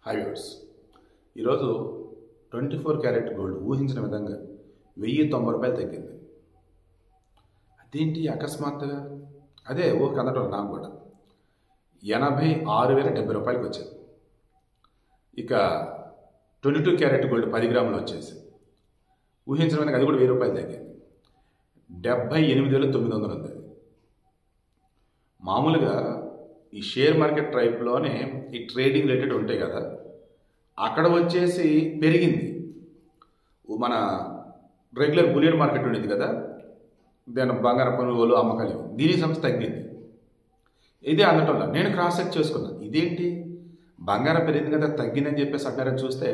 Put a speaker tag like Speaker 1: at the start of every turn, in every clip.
Speaker 1: High viewers, ఈరోజు 24 carat gold ఊహించిన విధంగా 1090 రూపాయలు తగ్గింది. అదేంటి అకస్మాత్తుగా? అదే ఊరికి అందటం నాకు కూడా 86,070 రూపాయలకి వచ్చింది. ఇక 22 క్యారెట్ గోల్డ్ 10 గ్రాములు వచ్చేసి ఊహించిన విధంగా అది కూడా 1000 రూపాయలు తగ్గింది. 78,900 ఉంది. మామూలుగా ఈ షేర్ మార్కెట్ టైప్లోనే ఈ ట్రేడింగ్ రిలేటెడ్ ఉంటాయి కదా, అక్కడ వచ్చేసి పెరిగింది. మన రెగ్యులర్ బులియన్ మార్కెట్ ఉండేది కదా, దాని బంగారం కొనుగోలు అమ్మకాలు, దీని సంస్థ తగ్గింది. ఇదే అందటంలో నేను క్రాస్ చెక్ చేసుకున్నాను. ఇదేంటి బంగారం పెరిగింది కదా తగ్గిందని చెప్పేసి అంటారని చూస్తే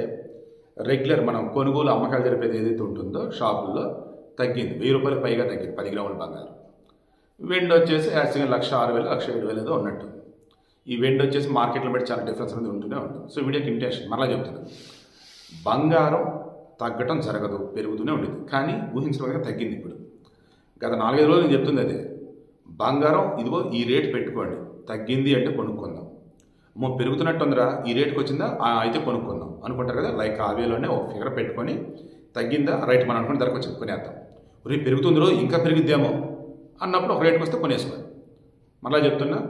Speaker 1: రెగ్యులర్ మనం కొనుగోలు అమ్మకాలు జరిపేది ఏదైతే ఉంటుందో షాపుల్లో తగ్గింది. 1000 రూపాయలు పైగా తగ్గింది 10 గ్రాముల బంగారం. వెండి వచ్చేసి యాక్చువల్గా 1,06,000 1,07,000 ఏదో ఉన్నట్టు. ఈ వెండి వచ్చేసి మార్కెట్లో బట్టి చాలా డిఫరెన్స్ అనేది ఉంటూనే ఉంటుంది. సో వీడియోకి ఇంటెన్షన్ మరలా చెప్తున్నాను, బంగారం తగ్గటం జరగదు, పెరుగుతూనే ఉండేది. కానీ ఊహించిన విధంగా తగ్గింది. ఇప్పుడు గత 4-5 రోజులు నేను చెప్తుంది అదే, బంగారం ఇదిగో ఈ రేటు పెట్టుకోండి, తగ్గింది అంటే కొనుక్కుందాం, పెరుగుతున్నట్టుందిరా ఈ రేటుకి వచ్చిందా అయితే కొనుక్కుందాం అనుకుంటారు కదా. లైక్ ఆ వేలోనే ఒక ఫిగర్ పెట్టుకొని తగ్గిందా రైట్ మనం అనుకుని ధరకు వచ్చి కొనేద్దాం. రేపు పెరుగుతుంది రోజు ఇంకా పెరిగిద్దేమో అన్నప్పుడు ఒక రేటుకి వస్తే కొనేసుకోండి. మరలా చెప్తున్నా,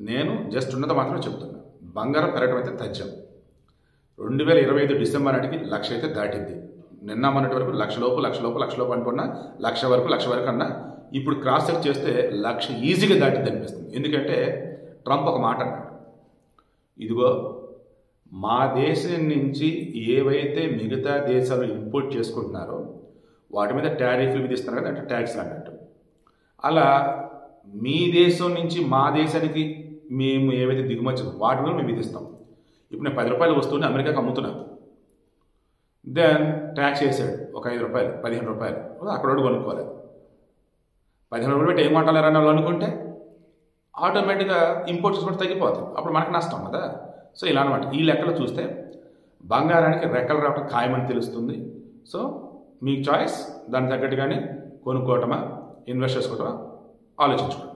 Speaker 1: నేను జస్ట్ ఉన్నది మాత్రమే చెప్తున్నా. బంగారం పెరగడం అయితే తథ్యం. 2025 డిసెంబర్ నాటికి 1,00,000 అయితే దాటింది. నిన్న మొన్నటి వరకు 1,00,000 అనుకున్నా, 1,00,000 వరకు అన్నా. ఇప్పుడు క్రాస్ చెక్ చేస్తే 1,00,000 ఈజీగా దాటింది అనిపిస్తుంది. ఎందుకంటే ట్రంప్ ఒక మాట అన్నాడు, ఇదిగో మా దేశం నుంచి ఏవైతే మిగతా దేశాలు ఇంపోర్ట్ చేసుకుంటున్నారో వాటి మీద టారిఫ్లు విధిస్తున్నారు కదా, అంటే ట్యాక్స్ అన్నట్టు. అలా మీ దేశం నుంచి మా దేశానికి మేము ఏవైతే దిగుమతి వాటి మీద మేము విధిస్తాం. ఇప్పుడు నేను 10 రూపాయలు వస్తువుని అమెరికాకి అమ్ముతున్నాను, దెన్ ట్యాక్స్ వేసాడు ఒక 5 రూపాయలు 15 రూపాయలు, అక్కడ కొనుక్కోవాలి. 15 రూపాయలు పెట్టి ఏం కొంటారని వాళ్ళు అనుకుంటే ఆటోమేటిక్గా ఇంపోర్ట్ చేసుకుంటే తగ్గిపోతుంది. అప్పుడు మనకు నష్టం కదా. సో ఇలా అనమాట. ఈ లెక్కలో చూస్తే బంగారానికి రెక్కలు రావడం ఖాయమని తెలుస్తుంది. సో మీ చాయిస్, దాని తగ్గట్టుగానే కొనుక్కోవటమా ఇన్వెస్ట్ చేసుకోవటమా ఆలోచించుకోండి.